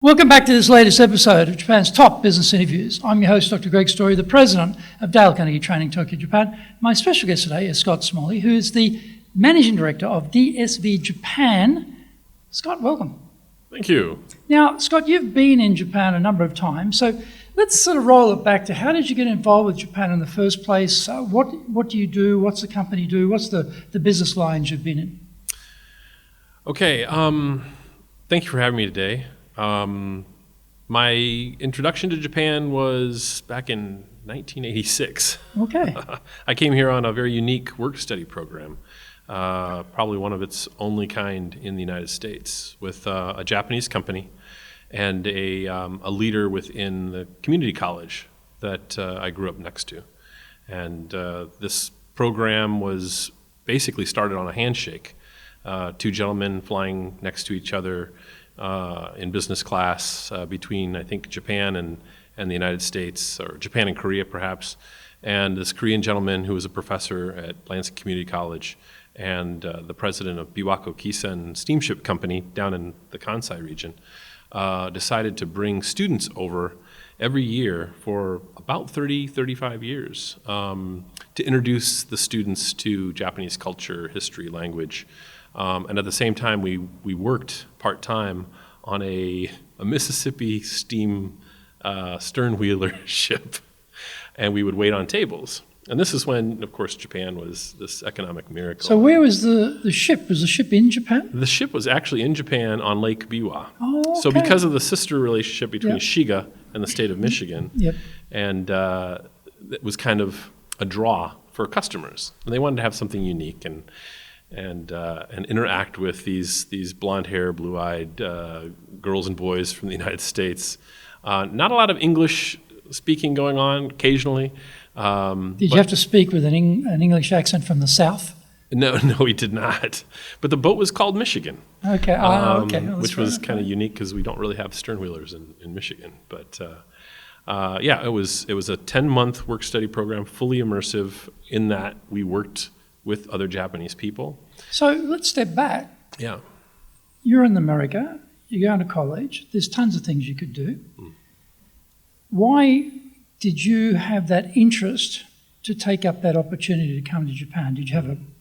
Welcome back to this latest episode of Japan's Top Business Interviews. I'm your host, Dr. Greg Story, the president of Dale Carnegie Training Tokyo, Japan. My special guest today is Scott Smalley, who is the Managing Director of DSV Japan. Scott, welcome. Thank you. Now, Scott, you've been in Japan a number of times, so let's sort of roll it back to how did you get involved with Japan in the first place? What do you do? What's the company do? What's the business lines you've been in? Okay, thank you for having me today. My introduction to Japan was back in 1986. Okay. I came here on a very unique work-study program, probably one of its only kind in the United States, with a Japanese company and a leader within the community college that I grew up next to. And this program was basically started on a handshake. Two gentlemen flying next to each other in business class between, I think, Japan and the United States, or Japan and Korea perhaps, and this Korean gentleman who was a professor at Lansing Community College and the president of Biwako Kisen Steamship Company down in the Kansai region, decided to bring students over every year for about 35 years to introduce the students to Japanese culture, history, language. And at the same time, we worked part-time on a Mississippi steam sternwheeler ship, and we would wait on tables. And this is when, of course, Japan was this economic miracle. So where was the ship? Was the ship in Japan? The ship was actually in Japan on Lake Biwa. Oh, okay. So because of the sister relationship between Yep. Shiga and the state of Michigan, Yep. and it was kind of a draw for customers. And they wanted to have something unique and interact with these blonde hair, blue-eyed girls and boys from the United States. Not a lot of English speaking going on occasionally. Did you have to speak with an English accent from the South? No, we did not. But the boat was called Michigan. Okay, okay. Which was kind of unique because we don't really have sternwheelers in Michigan. But yeah, it was a 10-month work-study program, fully immersive in that we worked with other Japanese people. So let's step back. Yeah. You're in America, you're going to college, there's tons of things you could do. Why did you have that interest to take up that opportunity to come to Japan? Did you have an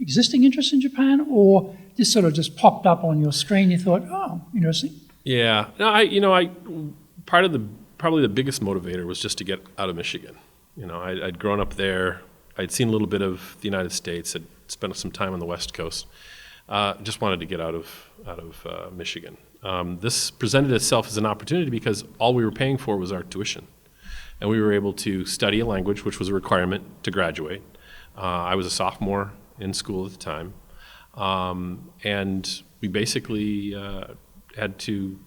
existing interest in Japan, or this sort of just popped up on your screen, you thought, oh, interesting? Yeah. No, probably the biggest motivator was just to get out of Michigan. I'd grown up there. I'd seen a little bit of the United States. I'd spent some time on the West Coast. Just wanted to get out of Michigan. This presented itself as an opportunity because all we were paying for was our tuition, and we were able to study a language, which was a requirement to graduate. I was a sophomore in school at the time, and we basically had to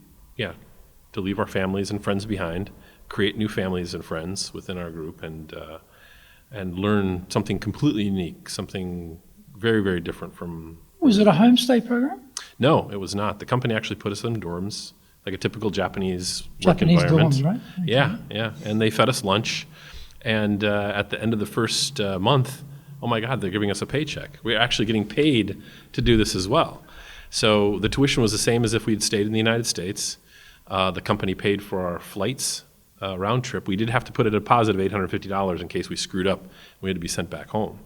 leave our families and friends behind, create new families and friends within our group, and learn something completely unique, something very, very different from... Was it a homestay program? No, it was not. The company actually put us in dorms, like a typical Japanese work environment. Dorms, right? Okay. Yeah. And they fed us lunch. And at the end of the first month, oh my God, they're giving us a paycheck. We're actually getting paid to do this as well. So the tuition was the same as if we'd stayed in the United States. The company paid for our flights. Round trip. We did have to put a deposit of $850 in case we screwed up. We had to be sent back home.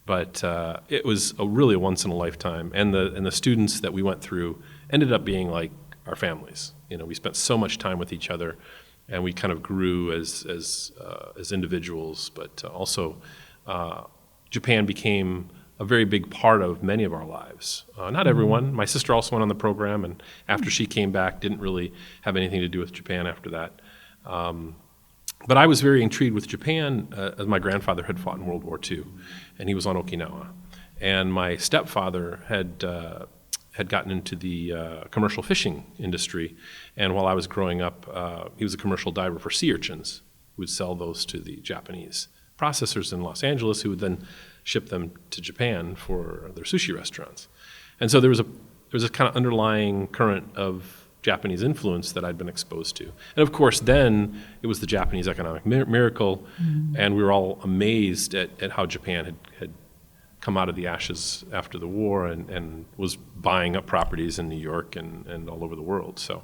But it was really a once in a lifetime. And the students that we went through ended up being like our families. We spent so much time with each other, and we kind of grew as individuals. But also, Japan became a very big part of many of our lives. Not everyone. My sister also went on the program, and after she came back, didn't really have anything to do with Japan after that. But I was very intrigued with Japan, as my grandfather had fought in World War II, and he was on Okinawa. And my stepfather had gotten into the commercial fishing industry, and while I was growing up, he was a commercial diver for sea urchins, who would sell those to the Japanese processors in Los Angeles, who would then ship them to Japan for their sushi restaurants. And so there was a kind of underlying current of Japanese influence that I'd been exposed to. And of course, then it was the Japanese economic miracle, and we were all amazed at how Japan had come out of the ashes after the war and was buying up properties in New York and all over the world. So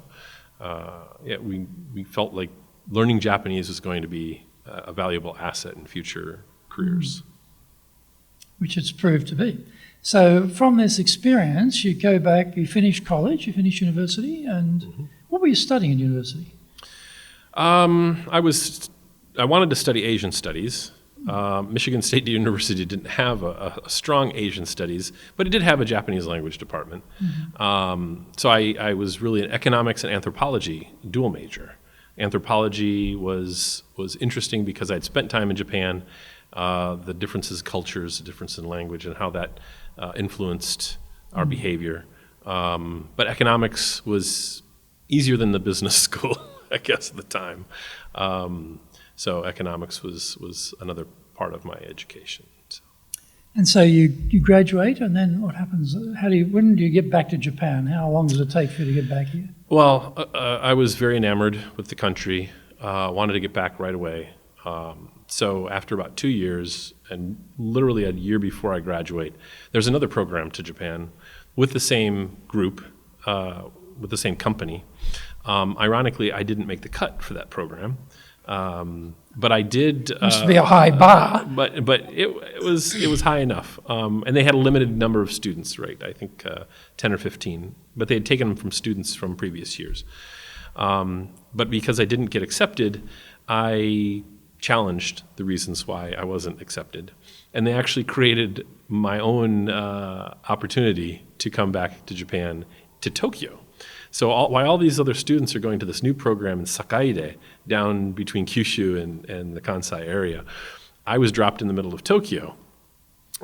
we felt like learning Japanese was going to be a valuable asset in future careers. Which it's proved to be. So from this experience, you go back, you finish college, you finish university, and what were you studying in university? I wanted to study Asian studies. Michigan State University didn't have a strong Asian studies, but it did have a Japanese language department. So I was really an economics and anthropology dual major. Anthropology was interesting because I'd spent time in Japan, the differences in cultures, the difference in language, and how that influenced our behavior. But economics was easier than the business school, I guess, at the time. So economics was another part of my education. So. And so you graduate, and then what happens? When do you get back to Japan? How long does it take for you to get back here? Well, I was very enamored with the country, wanted to get back right away. So after about 2 years, and literally a year before I graduate, there's another program to Japan with the same group, with the same company. Ironically, I didn't make the cut for that program. But I did. Must be a high bar. But it was high enough, and they had a limited number of students, right? I think 10 or 15, but they had taken them from students from previous years. But because I didn't get accepted, I challenged the reasons why I wasn't accepted, and they actually created my own opportunity to come back to Japan, to Tokyo. So while all these other students are going to this new program in Sakaide, down between Kyushu and the Kansai area, I was dropped in the middle of Tokyo,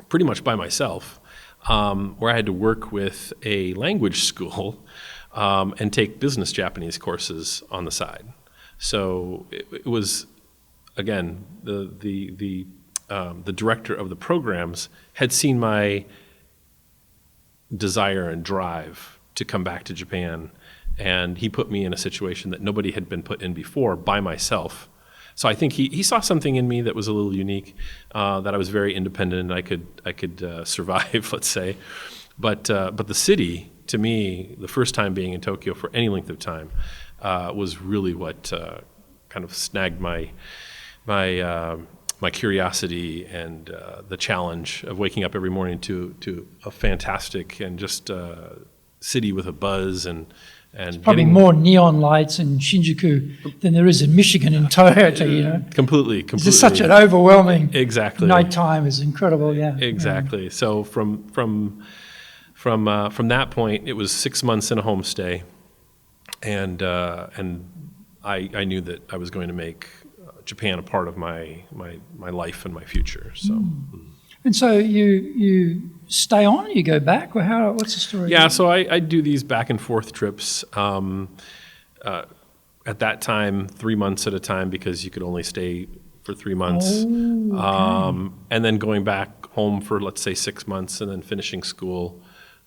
pretty much by myself, where I had to work with a language school and take business Japanese courses on the side. So it was, again, the director of the programs had seen my desire and drive to come back to Japan, and he put me in a situation that nobody had been put in before by myself. So I think he saw something in me that was a little unique, that I was very independent and I could survive, let's say. But the city, to me, the first time being in Tokyo for any length of time, was really what kind of snagged my curiosity and the challenge of waking up every morning to a fantastic and just city with a buzz and probably more neon lights in Shinjuku than there is in Michigan in Toyota, you know. Completely. It's just such an overwhelming. Exactly. Nighttime is incredible, yeah. Exactly. Yeah. So from that point, it was 6 months in a homestay, and I knew that I was going to make Japan a part of my life and my future. So. And so you stay on, you go back, or what's the story? Yeah, so I do these back and forth trips. At that time, 3 months at a time, because you could only stay for 3 months. Oh, okay. And then going back home for, let's say, 6 months, and then finishing school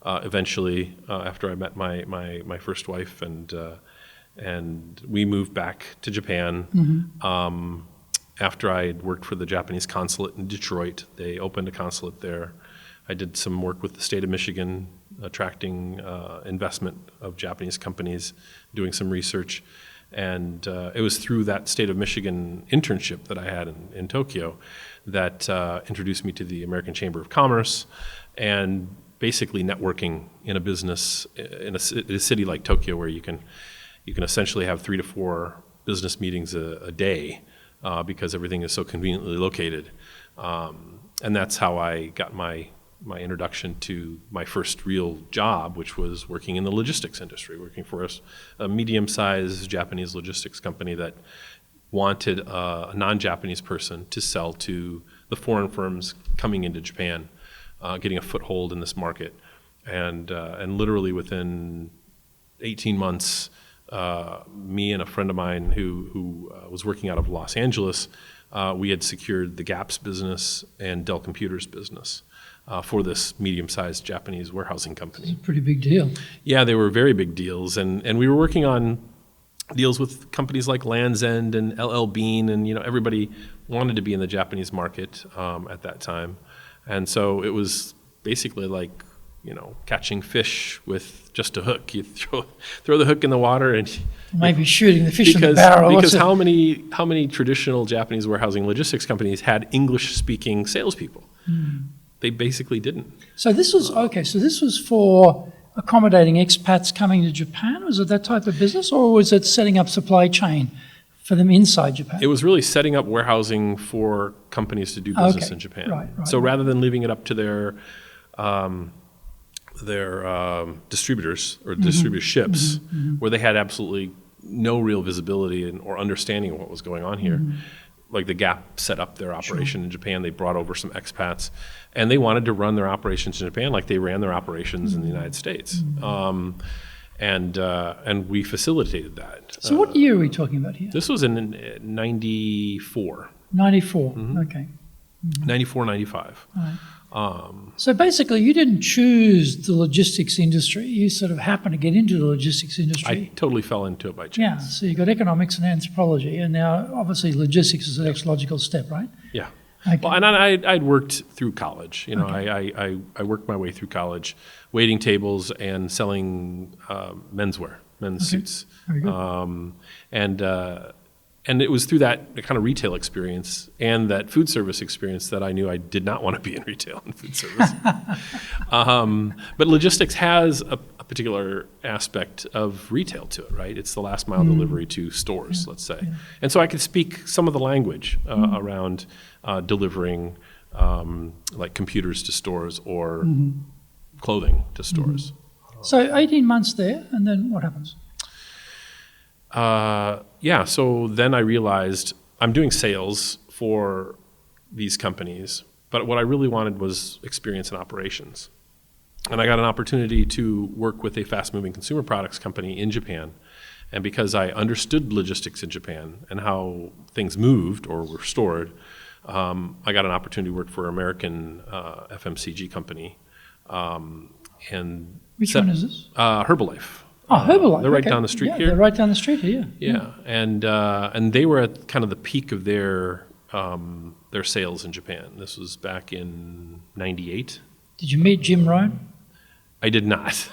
eventually after I met my first wife, and we moved back to Japan. Mm-hmm. After I had worked for the Japanese consulate in Detroit. They opened a consulate there. I did some work with the state of Michigan, attracting investment of Japanese companies, doing some research. And it was through that state of Michigan internship that I had in Tokyo that introduced me to the American Chamber of Commerce, and basically networking in a business in a city like Tokyo, where you can essentially have 3 to 4 business meetings a day. Because everything is so conveniently located. And that's how I got my introduction to my first real job, which was working in the logistics industry, working for a medium-sized Japanese logistics company that wanted a non-Japanese person to sell to the foreign firms coming into Japan, getting a foothold in this market. And literally within 18 months, me and a friend of mine who was working out of Los Angeles, we had secured the Gap's business and Dell Computers business for this medium-sized Japanese warehousing company. It's a pretty big deal. Yeah, they were very big deals, and we were working on deals with companies like Land's End and LL Bean, and everybody wanted to be in the Japanese market at that time, and so it was basically like catching fish with just a hook. You throw the hook in the water and maybe shooting the fish in the barrel. Because how many traditional Japanese warehousing logistics companies had English-speaking salespeople? They basically didn't. So this was So this was for accommodating expats coming to Japan. Was it that type of business, or was it setting up supply chain for them inside Japan? It was really setting up warehousing for companies to do business in Japan. Right, so rather than leaving it up to their distributors or distributorships, where they had absolutely no real visibility or understanding of what was going on here. Like the Gap set up their operation in Japan. They brought over some expats, and they wanted to run their operations in Japan like they ran their operations in the United States. And we facilitated that. So what year are we talking about here? This was in 94. 94, okay. 94, 95. Right. So basically, you didn't choose the logistics industry. You sort of happened to get into the logistics industry. I totally fell into it by chance. Yeah, so you got economics and anthropology, and now obviously logistics is the next logical step, right? Yeah. Okay. Well, and I'd worked through college. I worked my way through college, waiting tables and selling men's suits. Very good. And it was through that kind of retail experience and that food service experience that I knew I did not want to be in retail and food service. But logistics has a particular aspect of retail to it, right? It's the last mile delivery to stores, let's say. Yeah. And so I could speak some of the language around delivering like computers to stores or clothing to stores. So 18 months there, and then what happens? So then I realized I'm doing sales for these companies, but what I really wanted was experience in operations. And I got an opportunity to work with a fast-moving consumer products company in Japan. And because I understood logistics in Japan and how things moved or were stored, I got an opportunity to work for an American FMCG company. Which one is this? Herbalife. Oh, Herbalife. They're right down the street here. They're right down the street here. Yeah, and they were at kind of the peak of their sales in Japan. This was back in '98. Did you meet Jim Rohn? I did not.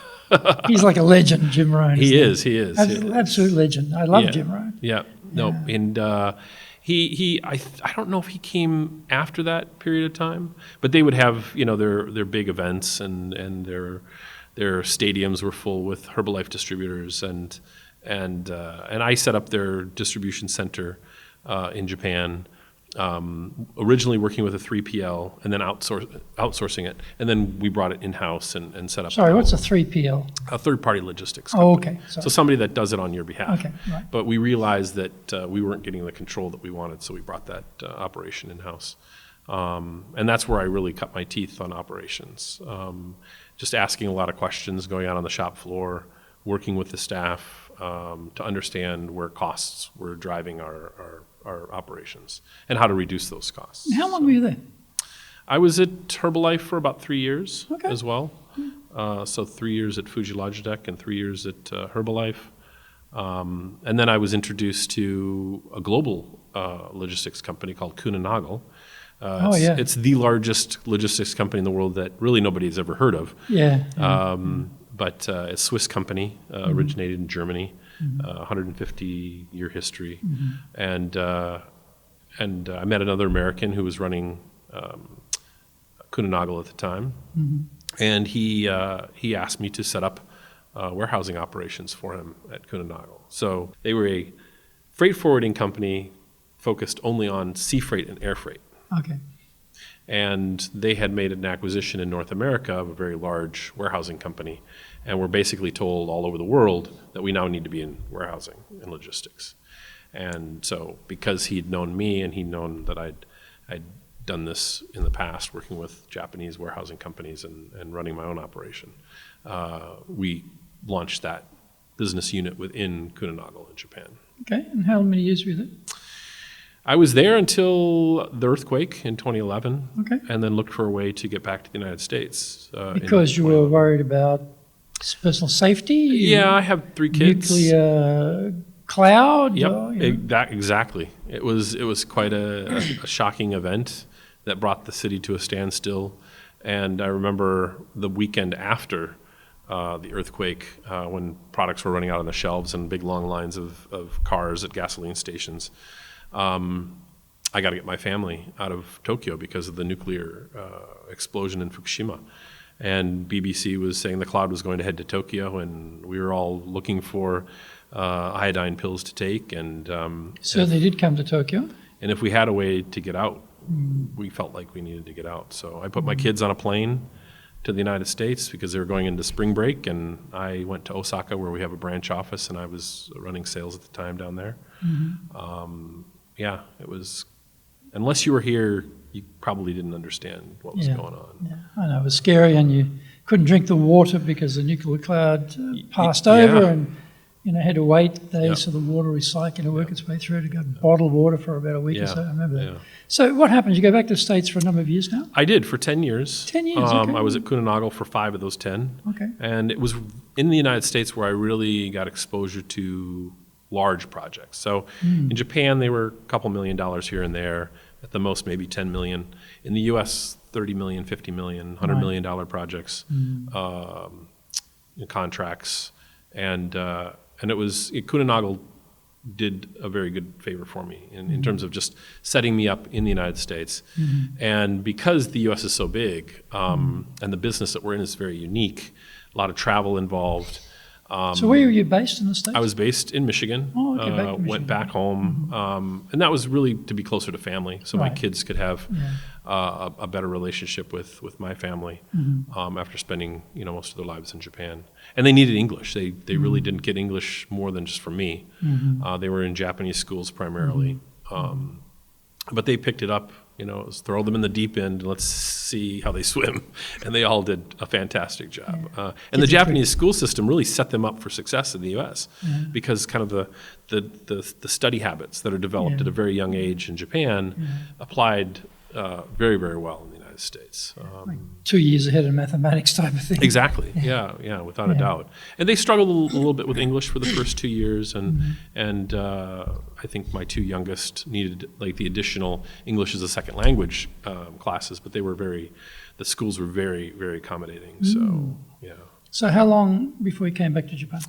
He's like a legend, Jim Rohn. He is. Absolute legend. I love Jim Rohn. Yeah. No, and I don't know if he came after that period of time, but they would have their big events and their stadiums were full with Herbalife distributors, and I set up their distribution center in Japan, originally working with a 3PL and then outsourcing it, and then we brought it in-house and set up. Sorry, what's a 3PL? A third-party logistics company. Oh, okay. Sorry. So somebody that does it on your behalf. Okay, right. But we realized that we weren't getting the control that we wanted, so we brought that operation in-house. And that's where I really cut my teeth on operations. Just asking a lot of questions, going out on the shop floor, working with the staff to understand where costs were driving our operations and how to reduce those costs. And how long were you there? I was at Herbalife for about 3 years as well. So 3 years at Fuji Logitech and 3 years at Herbalife. And then I was introduced to a global logistics company called Kuehne+Nagel. It's the largest logistics company in the world that really nobody's ever heard of. But it's a Swiss company, originated in Germany, 150-year history. And I met another American who was running Kuehne+Nagel at the time. And he asked me to set up warehousing operations for him at Kuehne+Nagel. So they were a freight forwarding company focused only on sea freight and air freight. Okay. And they had made an acquisition in North America of a very large warehousing company, and were basically told all over the world that we now need to be in warehousing and logistics. And so because he'd known me and he'd known that I'd done this in the past, working with Japanese warehousing companies and running my own operation, we launched that business unit within Kuehne+Nagel in Japan. Okay, and how many years were you there? I was there until the earthquake in 2011, and then looked for a way to get back to the United States. Because you were worried about personal safety? Yeah, I have 3 kids. Nuclear cloud? Yep, exactly. It was quite a shocking event that brought the city to a standstill, And I remember the weekend after the earthquake, when products were running out on the shelves and big long lines of cars at gasoline stations, I got to get my family out of Tokyo because of the nuclear explosion in Fukushima. And BBC was saying the cloud was going to head to Tokyo, and we were all looking for iodine pills to take. And So they did come to Tokyo? And if we had a way to get out, we felt like we needed to get out. So I put my kids on a plane to the United States because they were going into spring break, and I went to Osaka where we have a branch office, and I was running sales at the time down there. Yeah, it was, unless you were here, you probably didn't understand what was going on. Yeah, I know, it was scary, and you couldn't drink the water because the nuclear cloud passed over, and had to wait days for the water recycling to work its way through to go bottle water for about a week or so. I remember that. So what happened? Did you go back to the States for a number of years now? I did, for 10 years. 10 years, okay. I was at Kuehne+Nagel for 5 of those 10. Okay. And it was in the United States where I really got exposure to large projects. So in Japan, they were a couple $1 million here and there. At the most, maybe 10 million. In the U.S., 30 million, 50 million, $100 million projects, contracts. And it was, Kuehne+Nagel did a very good favor for me in terms of just setting me up in the United States. And because the U.S. is so big, and the business that we're in is very unique, a lot of travel involved. So where were you based in the States? I was based in Michigan. Oh, okay, back to Michigan. Went back home, and that was really to be closer to family, so my kids could have a better relationship with my family after spending most of their lives in Japan. And they needed English. They really didn't get English more than just from me. They were in Japanese schools primarily, but they picked it up. It was throw them in the deep end and let's see how they swim. And they all did a fantastic job. And the Japanese school system really set them up for success in the U.S. because kind of the study habits that are developed at a very young age in Japan applied very, very well in the United States. Like 2 years ahead of mathematics type of thing. Exactly. Yeah, without a doubt. And they struggled a little bit with English for the first 2 years, and I think my 2 youngest needed like the additional English as a second language classes, but the schools were very, very accommodating. So So how long before you came back to Japan?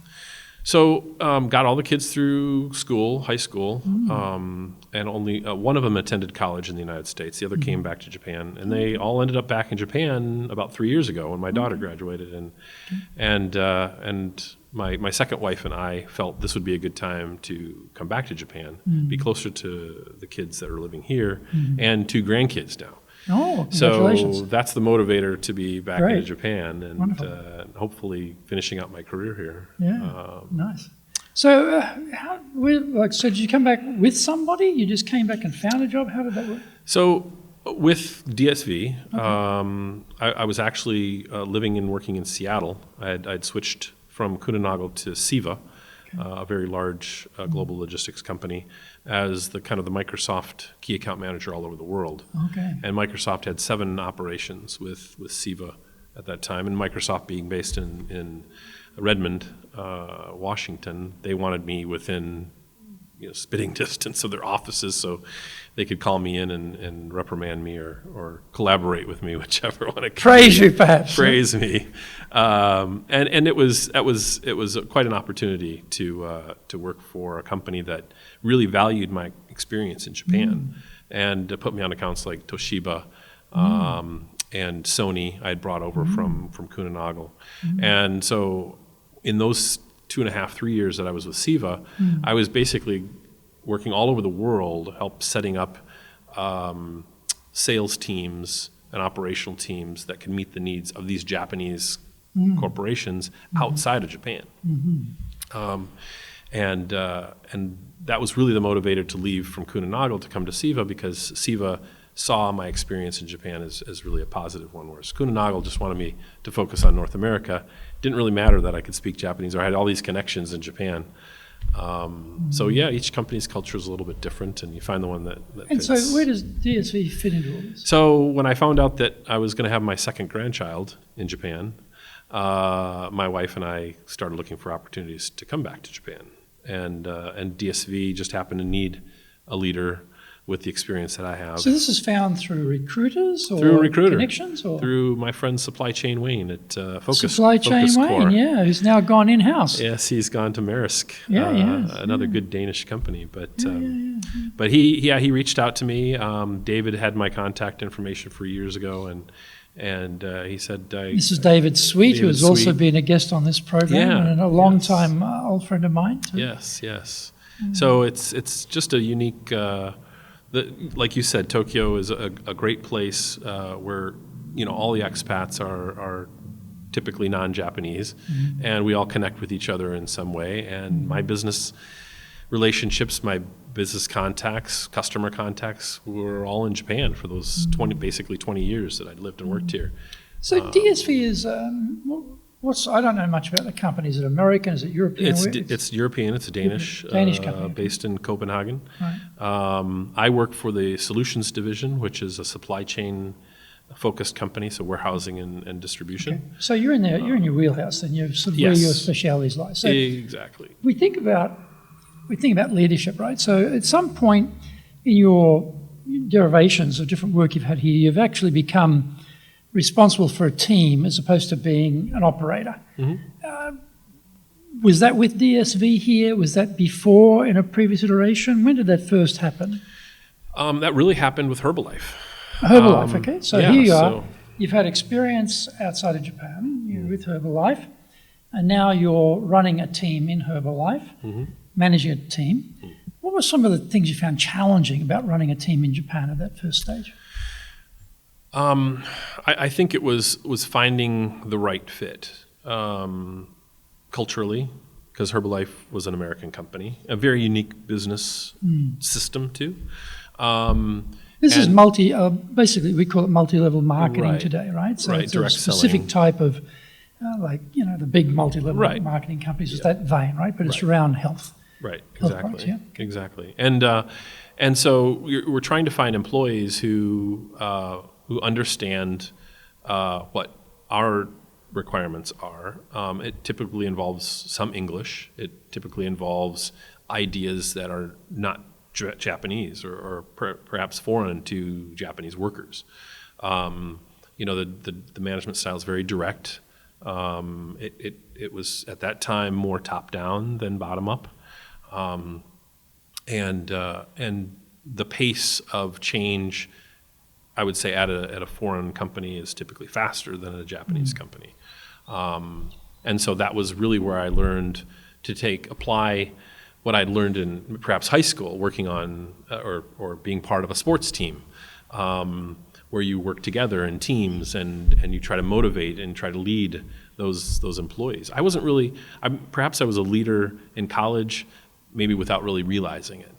So got all the kids through school, high school, and only one of them attended college in the United States. The other came back to Japan, and they all ended up back in Japan about 3 years ago when my daughter graduated. And my second wife and I felt this would be a good time to come back to Japan, be closer to the kids that are living here, and 2 grandkids now. Oh, congratulations. So that's the motivator to be back in Japan and hopefully finishing out my career here. Yeah, nice. So so did you come back with somebody? You just came back and found a job? How did that work? So with DSV, I was actually living and working in Seattle. I'd switched from Kuehne+Nagel to CEVA, a very large global logistics company, as the kind of the Microsoft key account manager all over the world. Okay. And Microsoft had 7 operations with CEVA at that time, and Microsoft being based in Redmond, Washington, they wanted me within spitting distance of their offices so they could call me in and reprimand me or collaborate with me, whichever one it could praise you, perhaps. Praise me. And it was quite an opportunity to work for a company that really valued my experience in Japan and put me on accounts like Toshiba and Sony I had brought over from Kuehne+Nagel. And so in those 2.5, 3 years that I was with CEVA, I was basically working all over the world, setting up sales teams and operational teams that can meet the needs of these Japanese corporations outside of Japan. And that was really the motivator to leave from Kuehne+Nagel to come to CEVA, because CEVA saw my experience in Japan as really a positive one, whereas Kuehne+Nagel just wanted me to focus on North America. It didn't really matter that I could speak Japanese or I had all these connections in Japan. So each company's culture is a little bit different, and you find the one that fits. And so where does DSV fit into all this? So when I found out that I was going to have my second grandchild in Japan, my wife and I started looking for opportunities to come back to Japan. And DSV just happened to need a leader with the experience that I have. So this is found through recruiters or Through recruiter. connections? Or? Through my friend Supply Chain Wayne at Focus Supply Chain Focus Wayne, Core. yeah, who's now gone in-house. Yes, he's gone to Maersk, another good Danish company. But but he reached out to me. David had my contact information for years ago, and he said, this is David Sweet, who has also been a guest on this program and a long-time old friend of mine too. Yes. So it's just a unique. Like you said, Tokyo is a great place where all the expats are typically non-Japanese, and we all connect with each other in some way. And my business relationships, my business contacts, customer contacts, were all in Japan for those 20 years that I'd lived and worked here. So DSV is I don't know much about the company. Is it American? Is it European? It's European. It's a Danish company based in Copenhagen. Right. I work for the Solutions Division, which is a supply chain focused company, so warehousing and distribution. Okay. So you're in there. You're in your wheelhouse, and you're sort of where your specialities lie. So exactly. We think about leadership, right? So at some point in your derivations of different work you've had here, you've actually become responsible for a team as opposed to being an operator. Was that with DSV here? Was that before in a previous iteration? When did that first happen? That really happened with Herbalife. Herbalife, okay. So here you are. So you've had experience outside of Japan. You're with Herbalife. And now you're running a team in Herbalife, managing a team. What were some of the things you found challenging about running a team in Japan at that first stage? I think it was finding the right fit culturally, because Herbalife was an American company, a very unique business system too. This is basically we call it multi-level marketing today, right? So it's a specific type of, the big multi-level marketing companies is that vein, right? But it's around health. Right, health exactly, products, exactly. And so we're trying to find employees who understand what our requirements are. It typically involves some English. It typically involves ideas that are not Japanese or perhaps foreign to Japanese workers. The management style is very direct. It was at that time more top down than bottom up, and the pace of change, I would say, at a foreign company is typically faster than at a Japanese company. And so that was really where I learned to apply what I'd learned in perhaps high school, working on or being part of a sports team, where you work together in teams and you try to motivate and try to lead those employees. I wasn't really, perhaps I was a leader in college, maybe without really realizing it.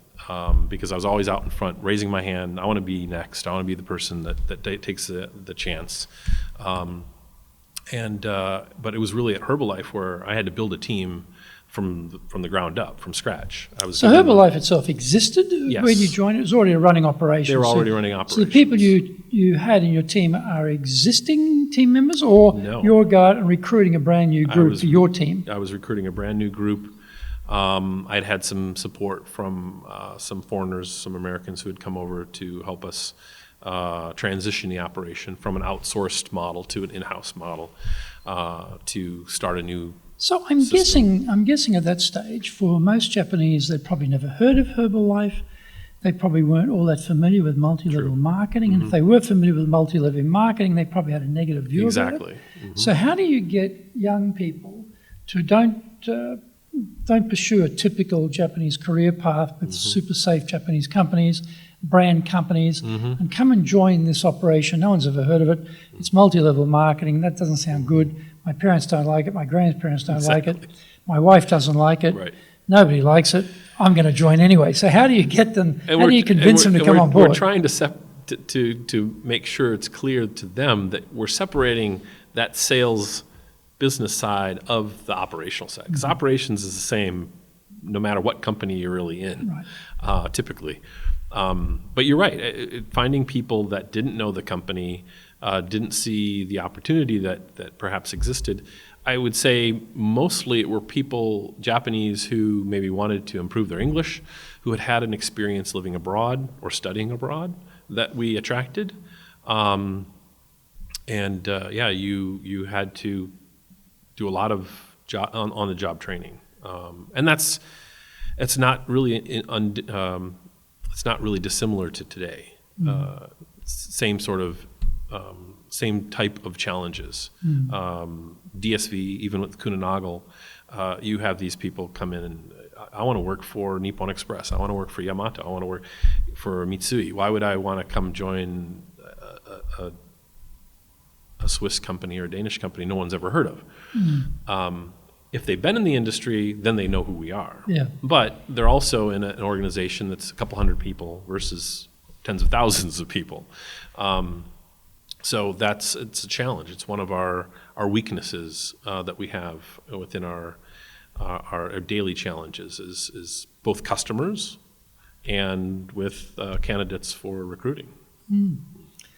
Because I was always out in front, raising my hand. I want to be next. I want to be the person that takes the chance. But it was really at Herbalife where I had to build a team from the ground up, from scratch. So Herbalife itself existed when you joined? It was already a running operation. They were already running operations. So the people you had in your team are existing team members, or you're going and recruiting a brand new group for your team? I was recruiting a brand new group. I'd had some support from some foreigners, some Americans who had come over to help us transition the operation from an outsourced model to an in-house model to start a new So I'm guessing at that stage, for most Japanese, they'd probably never heard of Herbalife. They probably weren't all that familiar with multi-level marketing. And if they were familiar with multi-level marketing, they probably had a negative view of it. Exactly. So how do you get young people to don't pursue a typical Japanese career path with super safe Japanese companies, brand companies, and come and join this operation? No one's ever heard of it. It's multi-level marketing. That doesn't sound good. My parents don't like it. My grandparents don't like it. My wife doesn't like it. Right. Nobody likes it. I'm going to join anyway. So how do you get them? How do you convince them to come on board? We're trying to make sure it's clear to them that we're separating that sales business side of the operational side, because operations is the same no matter what company you're really in, typically. But you're right. Finding people that didn't know the company, didn't see the opportunity that perhaps existed. I would say mostly it were people, Japanese, who maybe wanted to improve their English, who had had an experience living abroad or studying abroad that we attracted. You had to do a lot of on-the-job training, and it's not really it's not really dissimilar to today. Same sort of same type of challenges. DSV, even with Kuehne+Nagel, you have these people come in and I want to work for Nippon Express. I want to work for Yamato. I want to work for Mitsui. Why would I want to come join a Swiss company or a Danish company no one's ever heard of? If they've been in the industry, then they know who we are. Yeah. But they're also in an organization that's a couple hundred people versus tens of thousands of people. So it's a challenge. It's one of our weaknesses that we have within our daily challenges is both customers and with candidates for recruiting.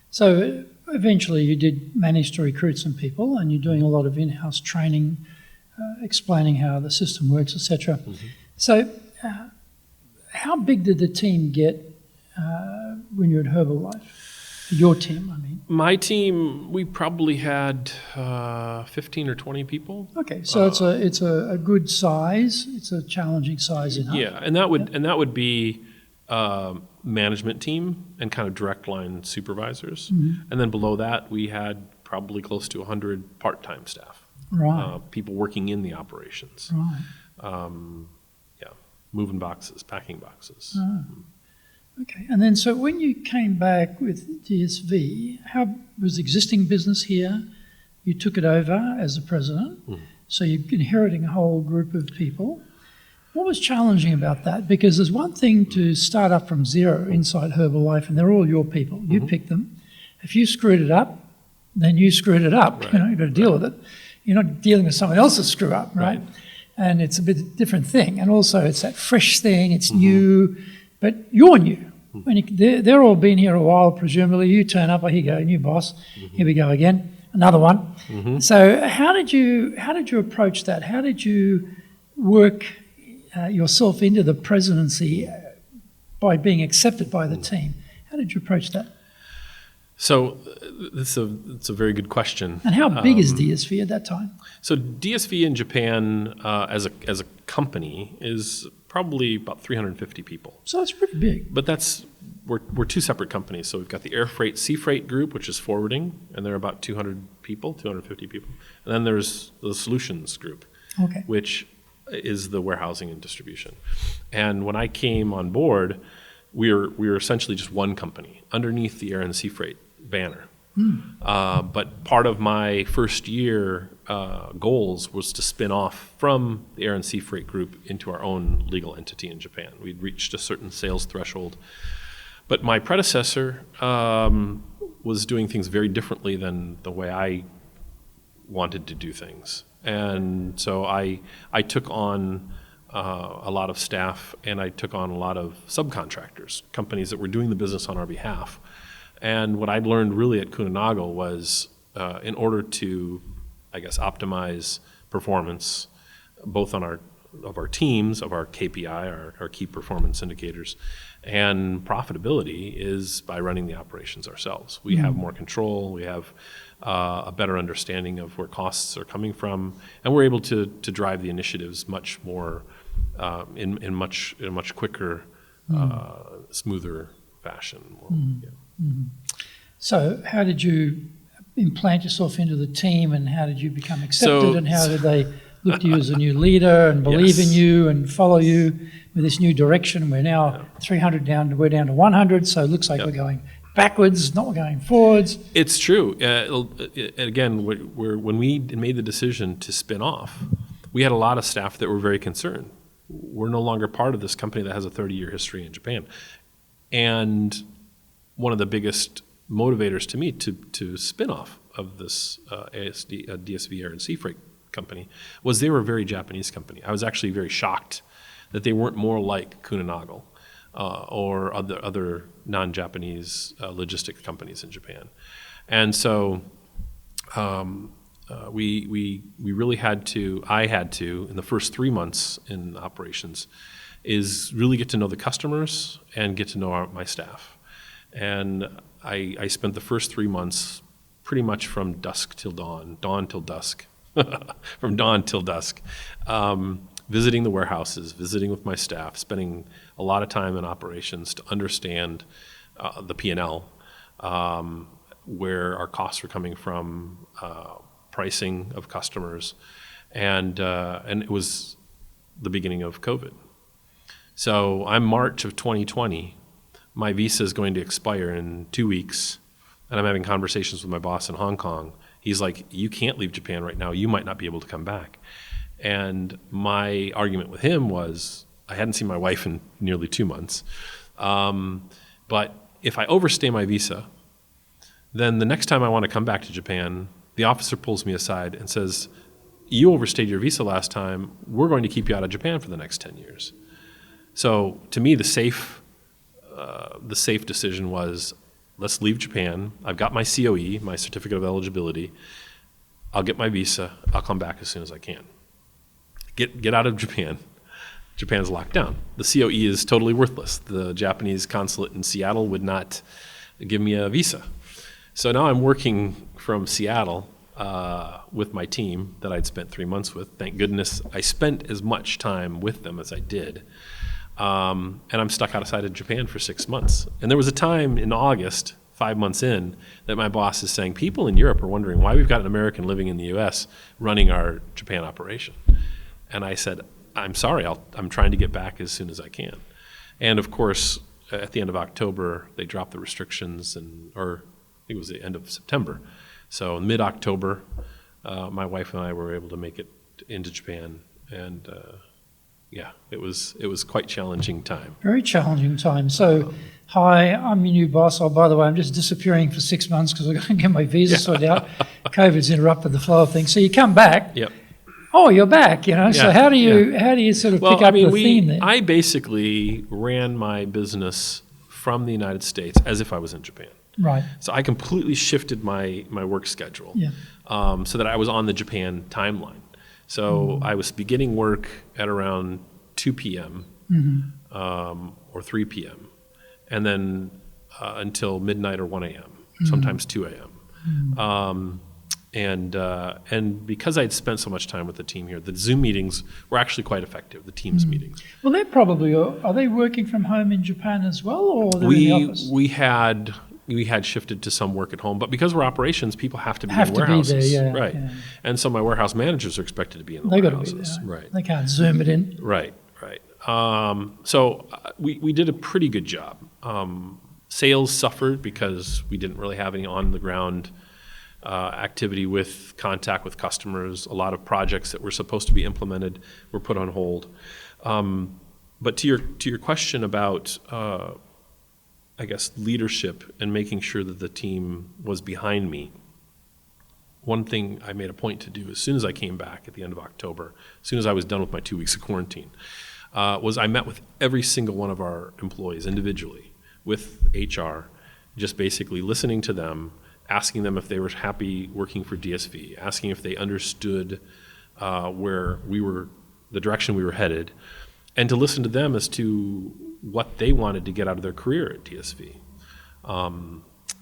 So eventually you did manage to recruit some people, and you're doing a lot of in-house training, explaining how the system works, etc. So how big did the team get when you were at Herbalife? Your team, I mean. My team, we probably had 15 or 20 people. Okay, so it's a good size. It's a challenging size enough. Yeah, and that would be management team and kind of direct line supervisors, and then below that we had probably close to 100 part-time staff. Right. People working in the operations. Right. Moving boxes, packing boxes. Okay, and then so when you came back with DSV, how was existing business here? You took it over as the president, so you're inheriting a whole group of people. What was challenging about that? Because there's one thing to start up from zero inside Herbalife, and they're all your people. You pick them. If you screwed it up, then you screwed it up. Right. You've got to deal with it. You're not dealing with someone else's screw up, right? And it's a bit different thing. And also it's that fresh thing, it's new, but you're new. When they're all been here a while, presumably. You turn up, here you go, new boss. Here we go again, another one. So how did you approach that? How did you work yourself into the presidency by being accepted by the team? How did you approach that? So it's a very good question. And how big is DSV at that time? So DSV in Japan as a company is probably about 350 people. So that's pretty big. But we're two separate companies. So we've got the air freight, sea freight group, which is forwarding, and they're about 250 people. And then there's the solutions group, which is the warehousing and distribution. And when I came on board, we were essentially just one company underneath the air and sea freight banner. But part of my first year goals was to spin off from the air and sea freight group into our own legal entity in Japan. We'd reached a certain sales threshold. But my predecessor was doing things very differently than the way I wanted to do things. And so I took on a lot of staff, and I took on a lot of subcontractors, companies that were doing the business on our behalf. And what I'd learned really at Kuehne+Nagel was in order to, I guess, optimize performance, both on our teams, of our KPI, our key performance indicators, and profitability is by running the operations ourselves. We have more control, we have a better understanding of where costs are coming from, and we're able to drive the initiatives much more in a much quicker, smoother fashion. So how did you implant yourself into the team, and how did you become accepted, and how did they look to you as a new leader and believe in you and follow you with this new direction? We're now 300 down, we're down to 100, so it looks like we're going backwards, not going forwards. It's true. Again, when we made the decision to spin off, we had a lot of staff that were very concerned. We're no longer part of this company that has a 30-year history in Japan. And one of the biggest motivators to me to spin off of this DSV Air and Sea Freight company was they were a very Japanese company. I was actually very shocked that they weren't more like Kuehne+Nagel or other non-Japanese logistic companies in Japan. And so we really I had to, in the first 3 months in operations, is really get to know the customers and get to know my staff. And I spent the first 3 months pretty much from dusk till dawn till dusk, from dawn till dusk, visiting the warehouses, visiting with my staff, spending a lot of time in operations to understand the P&L, where our costs were coming from, pricing of customers, and it was the beginning of COVID. So I'm March of 2020. My visa is going to expire in 2 weeks, and I'm having conversations with my boss in Hong Kong. He's like, "You can't leave Japan right now. You might not be able to come back." And my argument with him was, I hadn't seen my wife in nearly 2 months. But if I overstay my visa, then the next time I want to come back to Japan, the officer pulls me aside and says, "You overstayed your visa last time. We're going to keep you out of Japan for the next 10 years. So to me, the safe decision was, let's leave Japan. I've got my COE, my certificate of eligibility. I'll get my visa. I'll come back as soon as I can. Get out of Japan. Japan's locked down. The COE is totally worthless. The Japanese consulate in Seattle would not give me a visa. So now I'm working from Seattle with my team that I'd spent 3 months with. Thank goodness I spent as much time with them as I did. And I'm stuck outside of Japan for 6 months. And there was a time in August, 5 months in, that my boss is saying, people in Europe are wondering why we've got an American living in the US running our Japan operation. And I said, I'm sorry, I'm trying to get back as soon as I can. And of course, at the end of October, they dropped the restrictions, or I think it was the end of September. So mid-October, my wife and I were able to make it into Japan, and yeah, it was quite challenging time. Very challenging time. So, hi, I'm your new boss. Oh, by the way, I'm just disappearing for 6 months because I've got to get my visa sorted out. COVID's interrupted the flow of things. So you come back. Yep. Oh, you're back, you know. Yeah, so how do you sort of pick up the theme there? I basically ran my business from the United States as if I was in Japan. Right. So I completely shifted my work schedule, so that I was on the Japan timeline. So I was beginning work at around 2 p.m. Or 3 p.m. and then until midnight or 1 a.m., sometimes 2 a.m. And because I'd spent so much time with the team here, the Zoom meetings were actually quite effective, the Teams meetings. Well, they're probably, are they working from home in Japan as well, or they're in the office? We had shifted to some work at home, but because we're operations, people have to be in warehouses. Be there, right. Yeah. And so my warehouse managers are expected to be in the They've warehouses. Got to be there. Right. They can't Zoom it in. Right. So we did a pretty good job. Sales suffered because we didn't really have any on-the-ground activity with contact with customers. A lot of projects that were supposed to be implemented were put on hold. But to your question about I guess leadership and making sure that the team was behind me, one thing I made a point to do as soon as I came back at the end of October, as soon as I was done with my 2 weeks of quarantine, was I met with every single one of our employees individually with HR, just basically listening to them, asking them if they were happy working for DSV, asking if they understood where we were, the direction we were headed, and to listen to them as to what they wanted to get out of their career at DSV.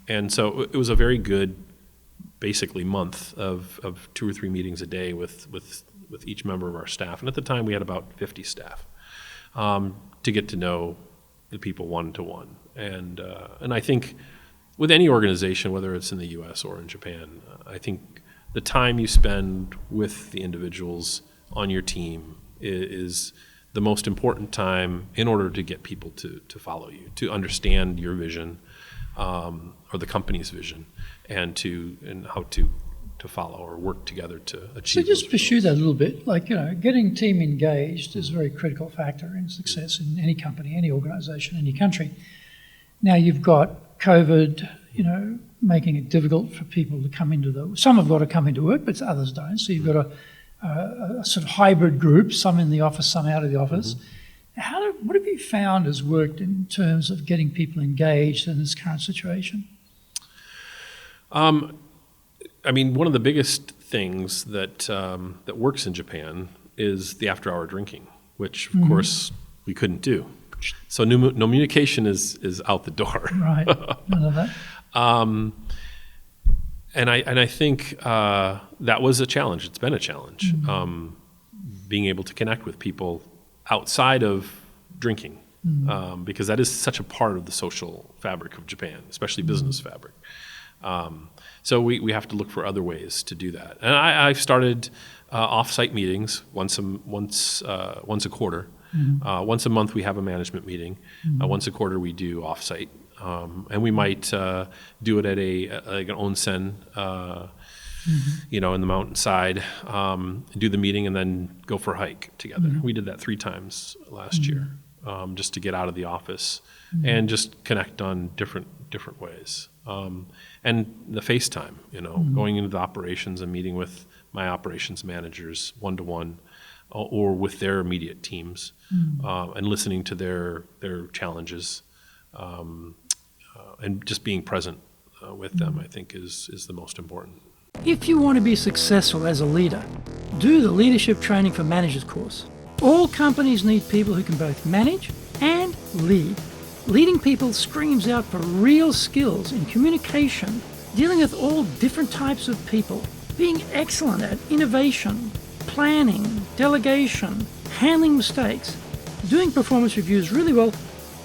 And so it was a very good, basically, month of 2 or 3 meetings a day with each member of our staff. And at the time, we had about 50 staff to get to know the people one-to-one. And I think with any organization, whether it's in the U.S. or in Japan, I think the time you spend with the individuals on your team is the most important time in order to get people to follow you, to understand your vision or the company's vision, and how to follow or work together to achieve. So just pursue that a little bit. Like, getting team engaged is a very critical factor in success in any company, any organisation, any country. Now you've got COVID, making it difficult for people to come into some have got to come into work, but others don't. So you've got a sort of hybrid group, some in the office, some out of the office. What have you found has worked in terms of getting people engaged in this current situation? One of the biggest things that that works in Japan is the after-hour drinking, which of course we couldn't do. So no communication is out the door. Right. None of that. And I think that was a challenge. It's been a challenge, being able to connect with people outside of drinking, because that is such a part of the social fabric of Japan, especially business fabric. So we have to look for other ways to do that. And I've started off-site meetings once a quarter. Once a month we have a management meeting. Once a quarter we do off-site. And we might do it at like an onsen, in the mountainside, do the meeting and then go for a hike together. We did that 3 times last year, just to get out of the office and just connect on different ways. And the FaceTime, going into the operations and meeting with my operations managers one-to-one or with their immediate teams, and listening to their challenges. And just being present with them, I think, is the most important. If you want to be successful as a leader, do the Leadership Training for Managers course. All companies need people who can both manage and lead. Leading people screams out for real skills in communication, dealing with all different types of people, being excellent at innovation, planning, delegation, handling mistakes, doing performance reviews really well,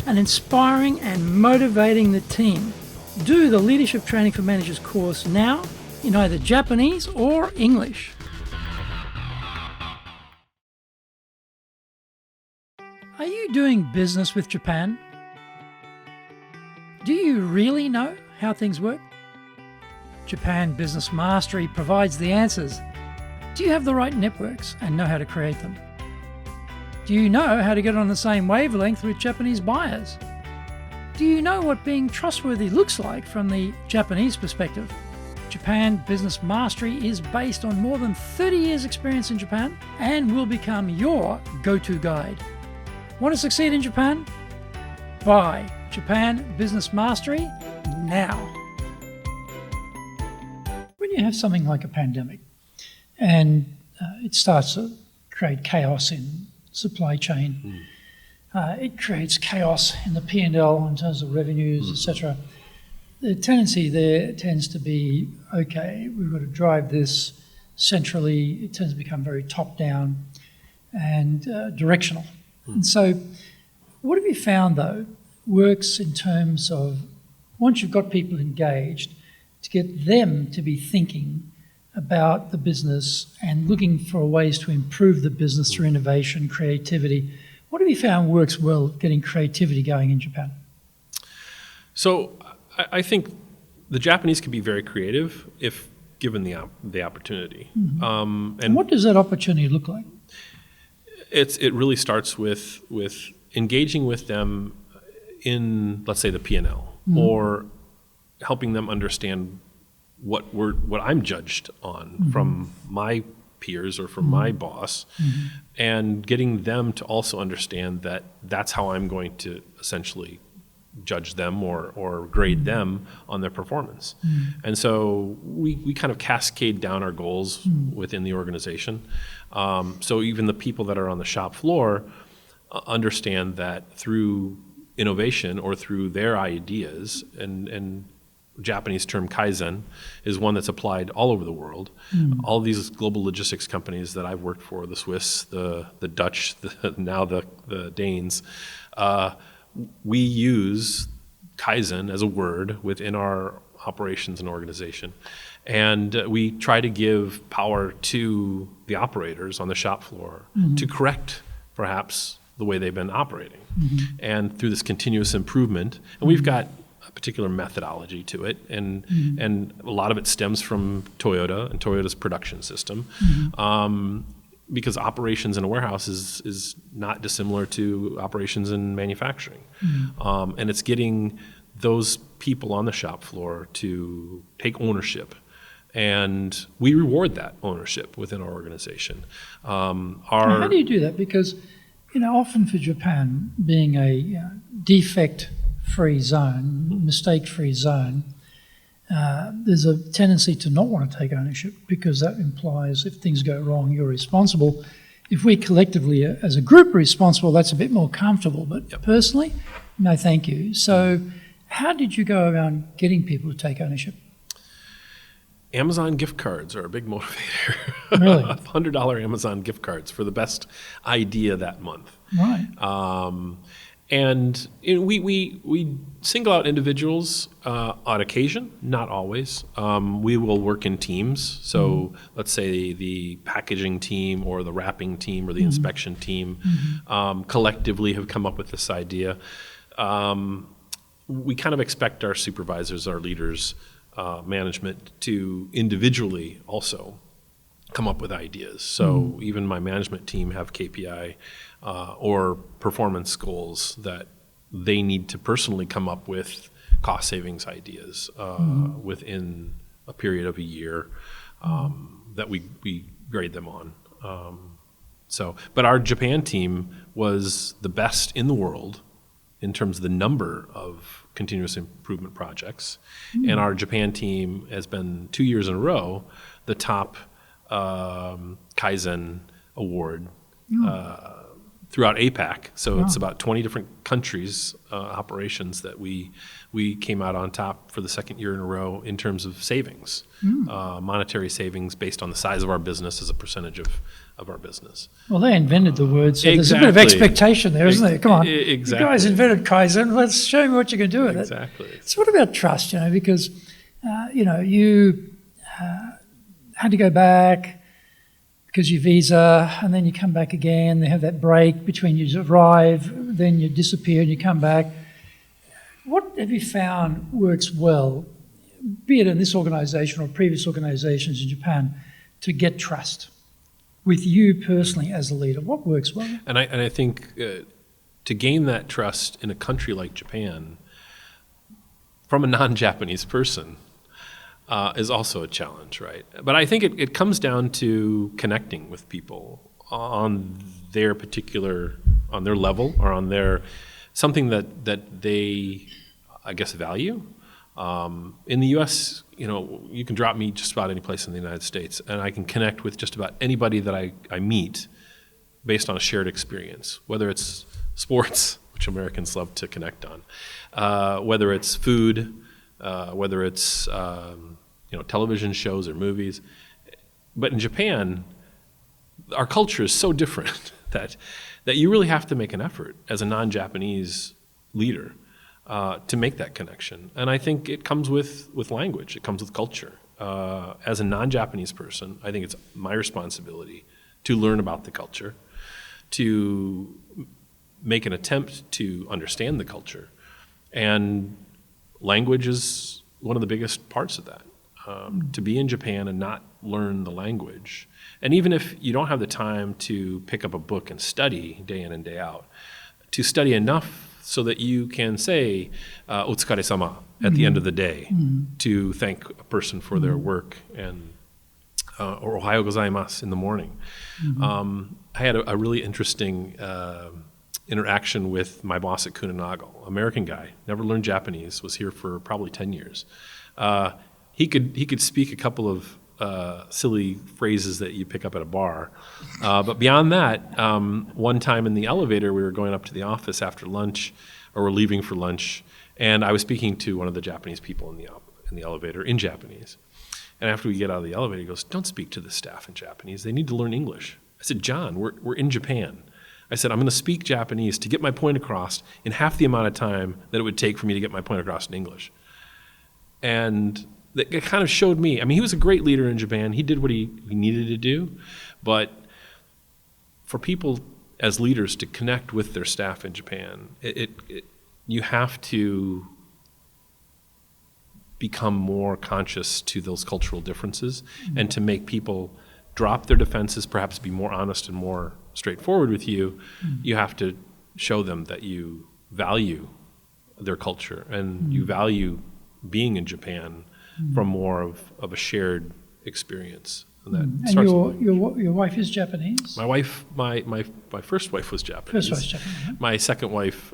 and inspiring and motivating the team. Do the Leadership Training for Managers course now in either Japanese or English. Are you doing business with Japan? Do you really know how things work? Japan Business Mastery provides the answers. Do you have the right networks and know how to create them? Do you know how to get on the same wavelength with Japanese buyers? Do you know what being trustworthy looks like from the Japanese perspective? Japan Business Mastery is based on more than 30 years' experience in Japan and will become your go-to guide. Want to succeed in Japan? Buy Japan Business Mastery now. When you have something like a pandemic and it starts to create chaos in supply chain, it creates chaos in the P&L in terms of revenues, etc. The tendency there tends to be, okay, we've got to drive this centrally. It tends to become very top-down and directional. And so what have you found, though, works in terms of, once you've got people engaged, to get them to be thinking about the business and looking for ways to improve the business through innovation, creativity? What have you found works well getting creativity going in Japan? So I think the Japanese can be very creative if given the opportunity. And what does that opportunity look like? It really starts with engaging with them in, let's say, the P&L, or helping them understand what I'm judged on from my peers or from my boss, and getting them to also understand that that's how I'm going to essentially judge them or grade them on their performance. And so we kind of cascade down our goals within the organization. So even the people that are on the shop floor understand that through innovation or through their ideas, and Japanese term kaizen is one that's applied all over the world. All these global logistics companies that I've worked for, the Swiss, the Dutch, now the Danes, we use kaizen as a word within our operations and organization. And we try to give power to the operators on the shop floor to correct perhaps the way they've been operating. And through this continuous improvement, and we've got a particular methodology to it, and a lot of it stems from Toyota and Toyota's production system, because operations in a warehouse is not dissimilar to operations in manufacturing. And it's getting those people on the shop floor to take ownership, and we reward that ownership within our organization. How do you do that? Because often for Japan, being a defect-free zone, mistake-free zone, there's a tendency to not want to take ownership because that implies if things go wrong, you're responsible. If we collectively, as a group, are responsible, that's a bit more comfortable. But personally, no thank you. So how did you go around getting people to take ownership? Amazon gift cards are a big motivator. Really? $100 Amazon gift cards for the best idea that month. Right. And we single out individuals on occasion, not always. We will work in teams. So let's say the packaging team or the wrapping team or the inspection team collectively have come up with this idea. We kind of expect our supervisors, our leaders, management to individually also come up with ideas. So even my management team have KPI or performance goals that they need to personally come up with cost savings ideas within a period of a year that we grade them on. But our Japan team was the best in the world in terms of the number of continuous improvement projects. And our Japan team has been 2 years in a row the top Kaizen award throughout APAC. So it's about 20 different countries, operations that we came out on top for the second year in a row in terms of savings, monetary savings based on the size of our business as a percentage of our business. Well, they invented the word, so there's a bit of expectation there, isn't there? Come on, exactly. You guys invented Kaizen. Let's show me what you can do with Exactly. it. So what about trust? Because you had to go back because your visa, and then you come back again. They have that break between you arrive, then you disappear, and you come back. What have you found works well, be it in this organisation or previous organisations in Japan, to get trust with you personally as a leader? What works well? And I think to gain that trust in a country like Japan from a non-Japanese person is also a challenge, right? But I think it comes down to connecting with people on their particular, on their level or on their, something that they, I guess, value. In the U.S., you can drop me just about any place in the United States, and I can connect with just about anybody that I meet based on a shared experience, whether it's sports, which Americans love to connect on, whether it's food, whether it's television shows or movies. But in Japan, our culture is so different that you really have to make an effort as a non-Japanese leader to make that connection. And I think it comes with language. It comes with culture. As a non-Japanese person, I think it's my responsibility to learn about the culture, to make an attempt to understand the culture. And language is one of the biggest parts of that. To be in Japan and not learn the language. And even if you don't have the time to pick up a book and study day in and day out, to study enough so that you can say "otsukare-sama" at the end of the day to thank a person for their work, and or "ohayo gozaimasu" in the morning. I had a really interesting interaction with my boss at Kuehne+Nagel, American guy, never learned Japanese, was here for probably 10 years. He could speak a couple of silly phrases that you pick up at a bar. But beyond that, one time in the elevator, we were going up to the office after lunch, or we're leaving for lunch, and I was speaking to one of the Japanese people in the elevator in Japanese. And after we get out of the elevator, he goes, "Don't speak to the staff in Japanese. They need to learn English." I said, "John, we're in Japan." I said, "I'm going to speak Japanese to get my point across in half the amount of time that it would take for me to get my point across in English." And it kind of showed me, he was a great leader in Japan. He did what he needed to do. But for people as leaders to connect with their staff in Japan, you have to become more conscious to those cultural differences and to make people drop their defenses, perhaps be more honest and more straightforward with you. You have to show them that you value their culture and you value being in Japan from more of a shared experience. And your wife is Japanese? My wife, my first wife was Japanese. First wife Japanese. My second wife,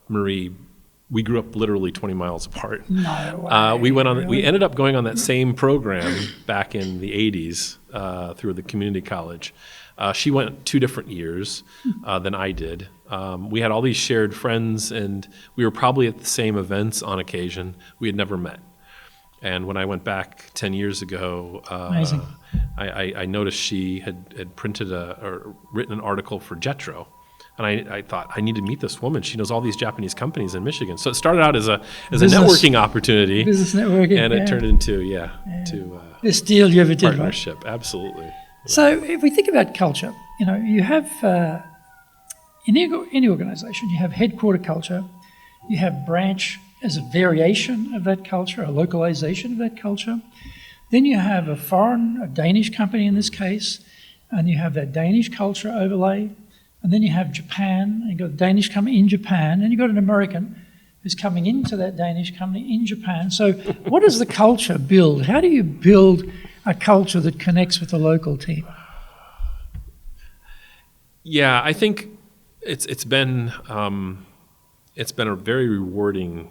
Marie, we grew up literally 20 miles apart. No way. We ended up going on that same program back in the 80s through the community college. She went 2 different years than I did. We had all these shared friends, and we were probably at the same events on occasion. We had never met. And when I went back 10 years ago, Amazing. I noticed she had printed or written an article for Jetro. And I thought, I need to meet this woman. She knows all these Japanese companies in Michigan. So it started out as a networking opportunity. Business networking. And it turned into, this deal you ever did, partnership. Right? Absolutely. So if we think about culture, you have, in any organization, you have headquarter culture, you have branch as a variation of that culture, a localization of that culture. Then you have a Danish company in this case, and you have that Danish culture overlay. And then you have Japan, and you've got a Danish company in Japan, and you've got an American who's coming into that Danish company in Japan. So what does the culture build? How do you build a culture that connects with the local team? Yeah, I think it's been a very rewarding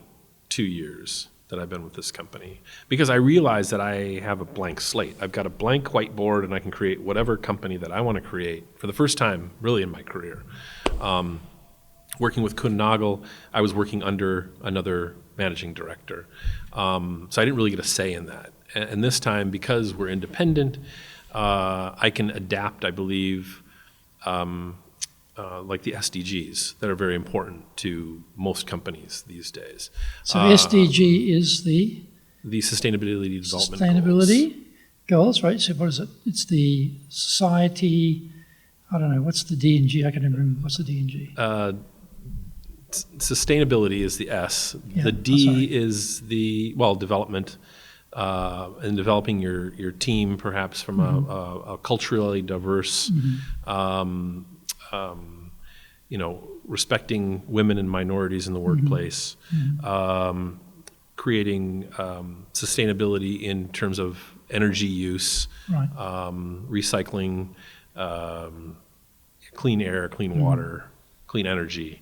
2 years that I've been with this company, because I realize that I have a blank slate. I've got a blank whiteboard, and I can create whatever company that I want to create for the first time really in my career. Working with Kuhn Nagel, I was working under another managing director. So I didn't really get a say in that. And this time, because we're independent, I can adapt, I believe, like the SDGs that are very important to most companies these days. So SDG is the Sustainability Development Sustainability Goals, right? So what is it? It's the society, I don't know, what's the D and G? I can't remember. What's the D and G? Sustainability is the S. Yeah, the D is the, development, and developing your team perhaps from a culturally diverse, respecting women and minorities in the workplace, creating sustainability in terms of energy use, right. Recycling, clean air, clean water, clean energy.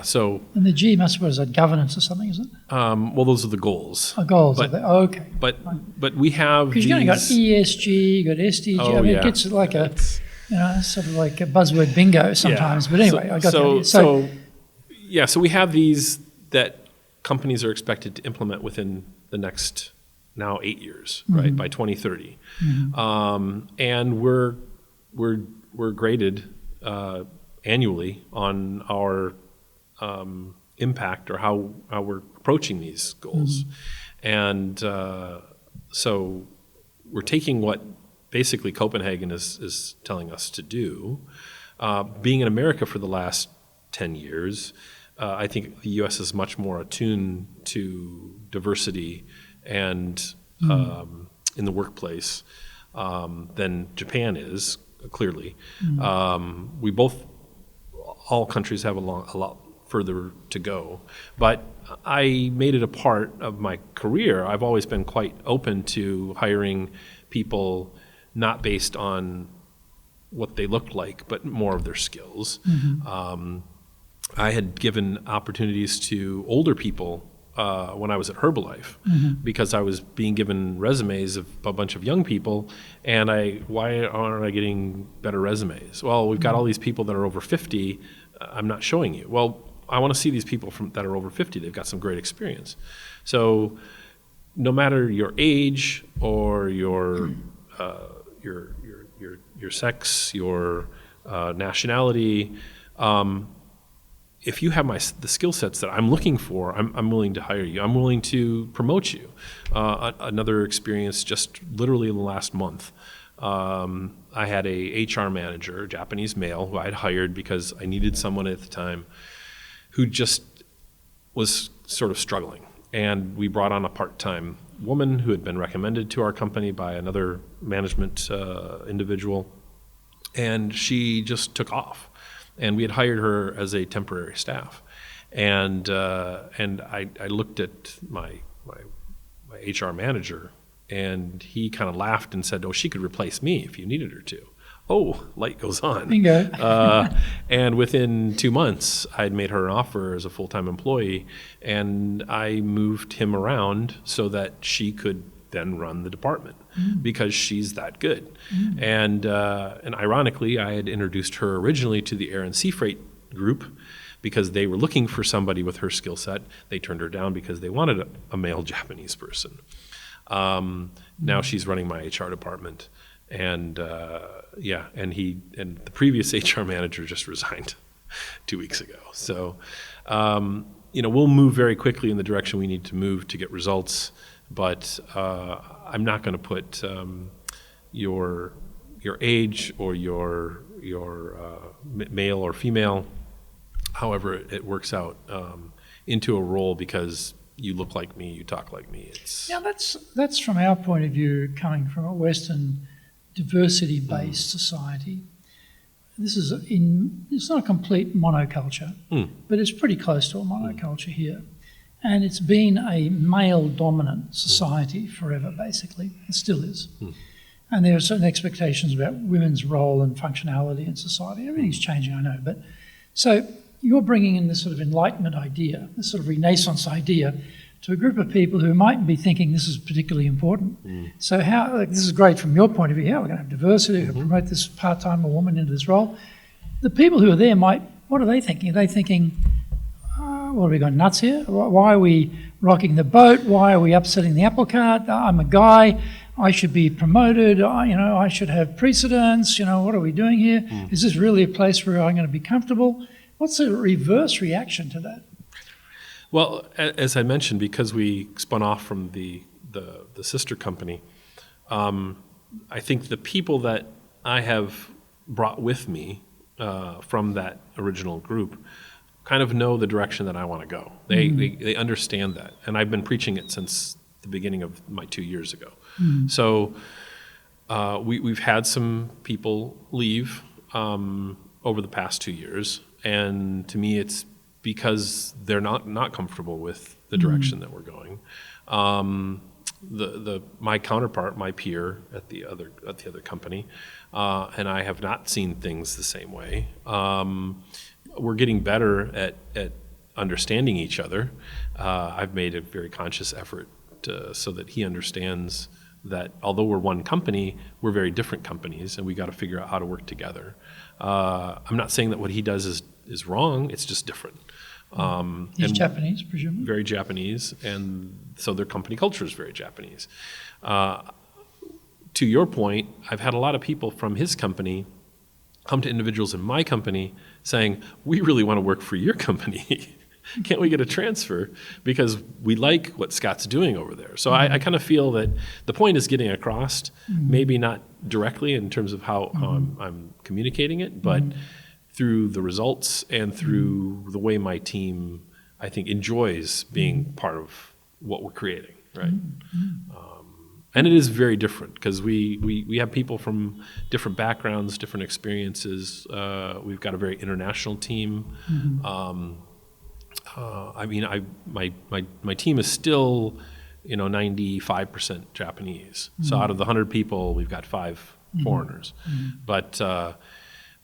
So... And the G must be, is that governance or something, is it? Those are the goals. Goals, but, okay. But we have because you've got ESG, you've got SDG, it gets like sort of like a buzzword bingo sometimes. Yeah. But anyway, I got that. So we have these that companies are expected to implement within the next now 8 years, right, by 2030, and we're graded annually on our impact or how we're approaching these goals, and so we're taking what basically Copenhagen is telling us to do. Being in America for the last 10 years, I think the U.S. is much more attuned to diversity and in the workplace than Japan is, clearly. All countries have a lot further to go. But I made it a part of my career. I've always been quite open to hiring people not based on what they looked like, but more of their skills. I had given opportunities to older people when I was at Herbalife because I was being given resumes of a bunch of young people, and why aren't I getting better resumes? Well, we've got all these people that are over 50, I'm not showing you. Well, I want to see these people that are over 50. They've got some great experience. So no matter your age or your sex, your nationality, if you have the skill sets that I'm looking for, I'm willing to hire you. I'm willing to promote you. Another experience just literally in the last month. I had a HR manager, a Japanese male, who I had hired because I needed someone at the time who just was sort of struggling. And we brought on a part-time woman who had been recommended to our company by another management individual, and she just took off. And we had hired her as a temporary staff. And I looked at my HR manager, and he kind of laughed and said, "Oh, she could replace me if you needed her to." light goes on. Bingo. And within 2 months, I'd made her an offer as a full-time employee, and I moved him around so that she could then run the department because she's that good. And ironically, I had introduced her originally to the air and sea freight group because they were looking for somebody with her skill set. They turned her down because they wanted a male Japanese person. Now she's running my HR department. And and the previous HR manager just resigned 2 weeks ago. So, we'll move very quickly in the direction we need to move to get results. But I'm not going to put your age or your male or female, however it works out, into a role because you look like me, you talk like me. That's from our point of view, coming from a Western diversity-based society. It's not a complete monoculture, but it's pretty close to a monoculture here. And it's been a male-dominant society forever, basically. It still is. And there are certain expectations about women's role and functionality in society. Everything's changing, I know. But so you're bringing in this sort of enlightenment idea, this sort of Renaissance idea, to a group of people who might be thinking this is particularly important. So this is great from your point of view, how we're going to have diversity, to promote this part-time woman into this role. The people who are there what are they thinking? Are they thinking, what have we gone nuts here? Why are we rocking the boat? Why are we upsetting the apple cart? I'm a guy, I should be promoted, I should have precedence, what are we doing here? Is this really a place where I'm going to be comfortable? What's the reverse reaction to that? Well, as I mentioned, because we spun off from the sister company, I think the people that I have brought with me from that original group kind of know the direction that I want to go. They understand that, and I've been preaching it since the beginning of my 2 years ago. So we've had some people leave over the past 2 years, and to me it's because they're not comfortable with the direction that we're going. My counterpart, my peer at the other company, and I have not seen things the same way. We're getting better at understanding each other. I've made a very conscious effort so that he understands that although we're one company, we're very different companies, and we got to figure out how to work together. I'm not saying that what he does is wrong, it's just different. He's Japanese, presumably? Very Japanese, and so their company culture is very Japanese. To your point, I've had a lot of people from his company come to individuals in my company saying, we really want to work for your company. Can't we get a transfer? Because we like what Scott's doing over there. So I kind of feel that the point is getting across, maybe not directly in terms of how I'm communicating it, but through the results and through the way my team, I think, enjoys being part of what we're creating, right? And it is very different because we have people from different backgrounds, different experiences. We've got a very international team. My team is still, 95% Japanese. So out of the 100 people, we've got 5 foreigners. But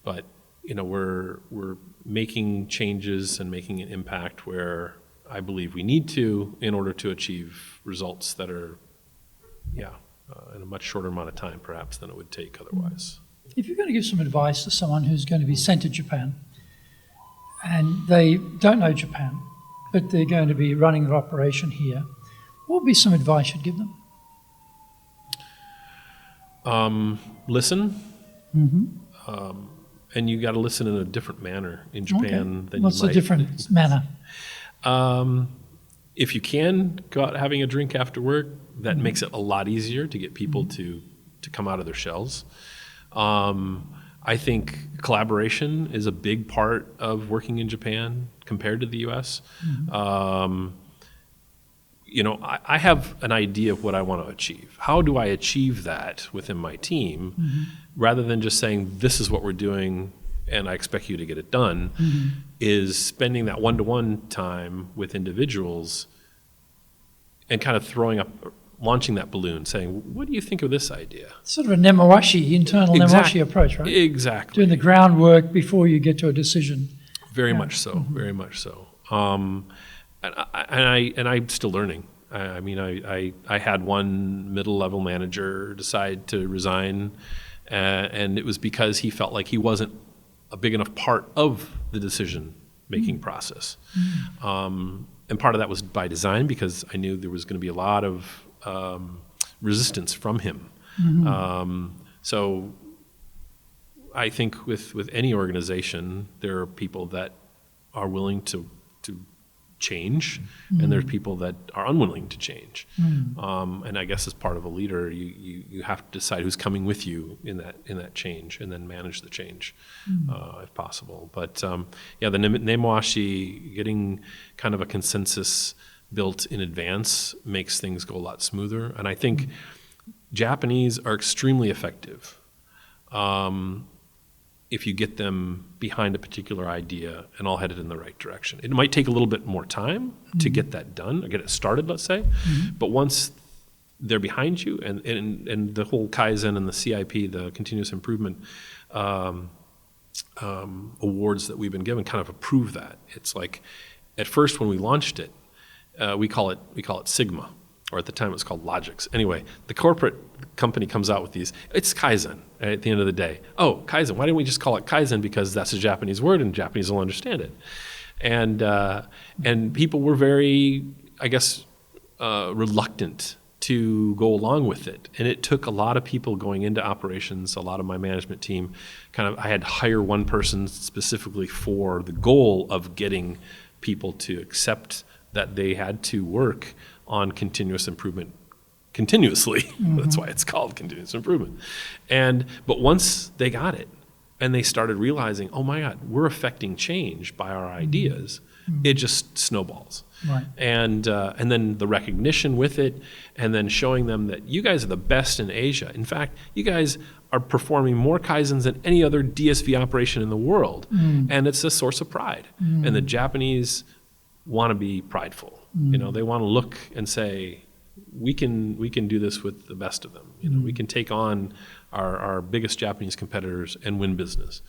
we're making changes and making an impact where I believe we need to in order to achieve results that are, in a much shorter amount of time perhaps than it would take otherwise. If you're going to give some advice to someone who's going to be sent to Japan and they don't know Japan, but they're going to be running their operation here, what would be some advice you'd give them? Listen. And you got to listen in a different manner in Japan than What's you might. What's a different manner? If you can go out having a drink after work, that makes it a lot easier to get people to come out of their shells. I think collaboration is a big part of working in Japan compared to the U.S. I have an idea of what I want to achieve. How do I achieve that within my team, rather than just saying, this is what we're doing and I expect you to get it done, is spending that one-to-one time with individuals and kind of throwing up launching that balloon, saying, what do you think of this idea? Sort of a internal Nemawashi approach, right? Exactly. Doing the groundwork before you get to a decision. Very much so, very much so. And I'm still learning. I mean, I had one middle-level manager decide to resign, and it was because he felt like he wasn't a big enough part of the decision-making process. And part of that was by design, because I knew there was going to be a lot of resistance from him. So I think with any organization, there are people that are willing to change, and there's people that are unwilling to change. And I guess as part of a leader, you have to decide who's coming with you in that change, and then manage the change if possible. But the Nemawashi, getting kind of a consensus built in advance makes things go a lot smoother. And I think Japanese are extremely effective if you get them behind a particular idea and all headed in the right direction. It might take a little bit more time to get that done, or get it started, let's say. But once they're behind you, and the whole Kaizen and the CIP, the continuous improvement awards that we've been given kind of approve that. It's like, at first when we launched it, we call it Sigma, or at the time it was called Logix. Anyway, the corporate company comes out with these. It's Kaizen at the end of the day. Oh, Kaizen. Why didn't we just call it Kaizen? Because that's a Japanese word, and Japanese will understand it. And people were very, I guess, reluctant to go along with it. And it took a lot of people going into operations, a lot of my management team. I had to hire one person specifically for the goal of getting people to accept that they had to work on continuous improvement continuously. That's why it's called continuous improvement. But once they got it, and they started realizing, oh my God, we're affecting change by our ideas, it just snowballs. Right. And then the recognition with it, and then showing them that you guys are the best in Asia. In fact, you guys are performing more Kaizens than any other DSV operation in the world. And it's a source of pride. And the Japanese want to be prideful. You know, they want to look and say, we can do this with the best of them. You know, we can take on our biggest Japanese competitors and win business.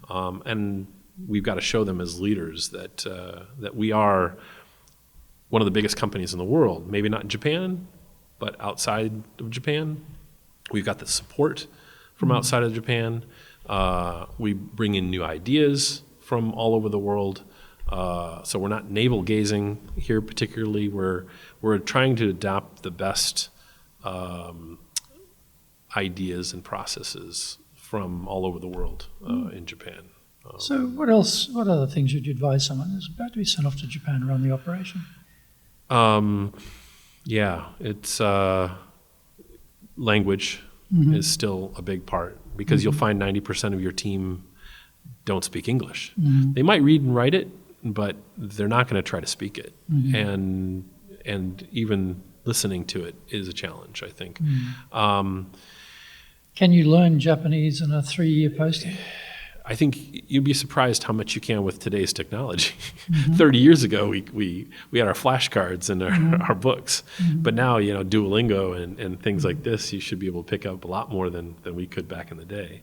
And we've got to show them as leaders that we are one of the biggest companies in the world. Maybe not in Japan, but outside of Japan. We've got the support from outside of Japan. We bring in new ideas from all over the world. So we're not navel gazing here particularly. We're trying to adopt the best ideas and processes from all over the world in Japan. So what else? What other things would you advise someone who's about to be sent off to Japan to run the operation? It's language is still a big part, because you'll find 90% of your team don't speak English. They might read and write it, but they're not going to try to speak it. And even listening to it is a challenge, I think. Can you learn Japanese in a 3-year posting? I think you'd be surprised how much you can with today's technology. 30 years ago, we had our flashcards and our books. But now, you know, Duolingo and things like this, you should be able to pick up a lot more than we could back in the day.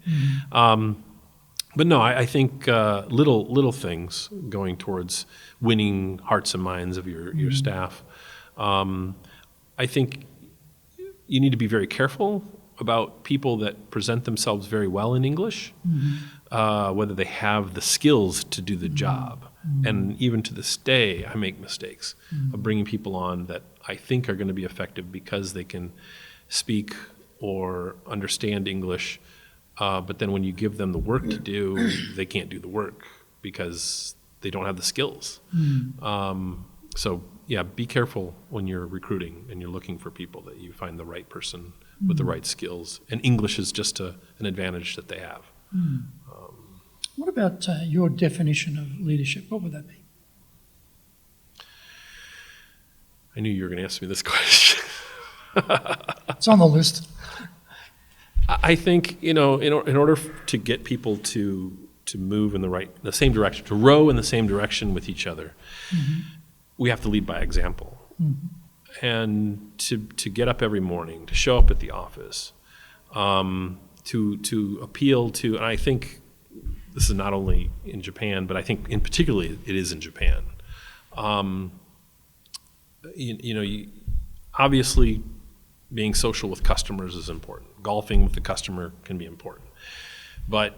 But no, I think little things going towards winning hearts and minds of your staff. I think you need to be very careful about people that present themselves very well in English, whether they have the skills to do the job. And even to this day, I make mistakes of bringing people on that I think are going to be effective because they can speak or understand English. But then when you give them the work to do, they can't do the work because they don't have the skills. So yeah, be careful when you're recruiting and you're looking for people, that you find the right person with the right skills. And English is just an advantage that they have. What about your definition of leadership? What would that be? I knew you were going to ask me this question. It's on the list. I think, you know, in order to get people to move in the same direction, to row in the same direction with each other, we have to lead by example. and to get up every morning, to show up at the office, to appeal to, and I think this is not only in Japan, but I think in particularly it is in Japan. Obviously being social with customers is important. Golfing with the customer can be important. But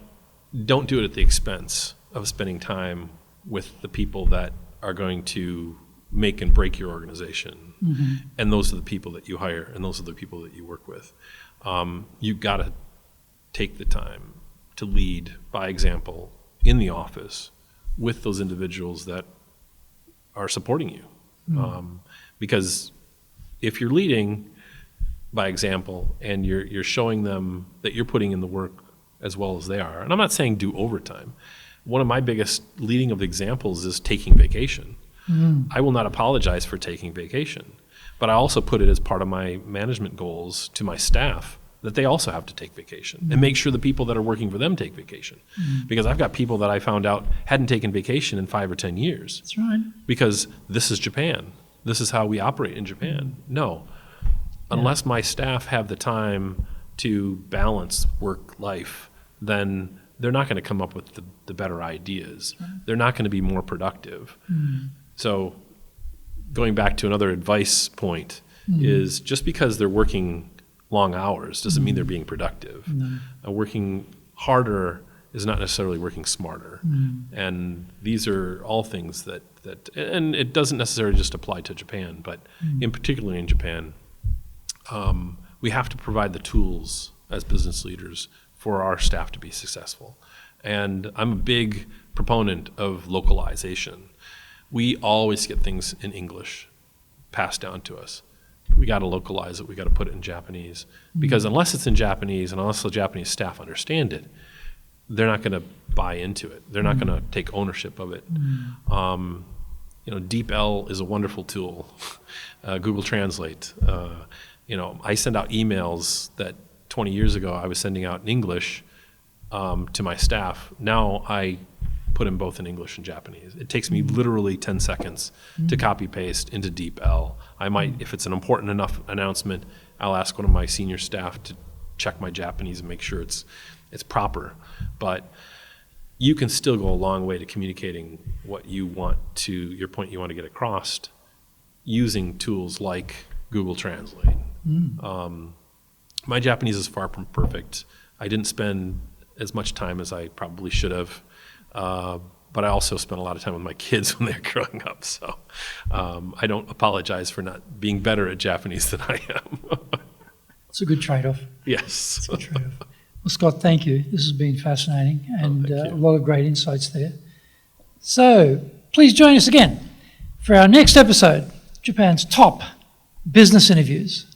don't do it at the expense of spending time with the people that are going to make and break your organization. Mm-hmm. And those are the people that you hire, and those are the people that you work with. You've got to take the time to lead by example in the office with those individuals that are supporting you. Mm. Because if you're leading by example and you're showing them that you're putting in the work as well as they are, and I'm not saying do overtime. One of my biggest leading of examples is taking vacation. Mm. I will not apologize for taking vacation, but I also put it as part of my management goals to my staff that they also have to take vacation and make sure the people that are working for them take vacation. Mm. Because I've got people that I found out hadn't taken vacation in 5 or 10 years. That's right. Because this is Japan. This is how we operate in Japan. No. Unless my staff have the time to balance work life, then they're not going to come up with the better ideas. Right. They're not going to be more productive. Mm. So going back to another advice point is just because they're working long hours doesn't mean they're being productive. No. Working harder is not necessarily working smarter. And these are all things that and it doesn't necessarily just apply to Japan, but in particular in Japan, we have to provide the tools as business leaders for our staff to be successful. And I'm a big proponent of localization. We always get things in English passed down to us. We got to localize it. We got to put it in Japanese, because unless it's in Japanese and unless the Japanese staff understand it, they're not going to buy into it. They're not going to take ownership of it. DeepL is a wonderful tool. Google Translate. I send out emails that 20 years ago I was sending out in English to my staff. Now I put them both in English and Japanese. It takes me literally 10 seconds to copy paste into DeepL. I might, if it's an important enough announcement, I'll ask one of my senior staff to check my Japanese and make sure it's proper. But you can still go a long way to communicating what you want to, your point you want to get across, using tools like Google Translate. My Japanese is far from perfect. I didn't spend as much time as I probably should have. But I also spent a lot of time with my kids when they were growing up. So I don't apologize for not being better at Japanese than I am. It's a good trade-off. Yes. It's a good trade-off. Well, Scott, thank you. This has been fascinating and a lot of great insights there. So please join us again for our next episode, Japan's top business interviews.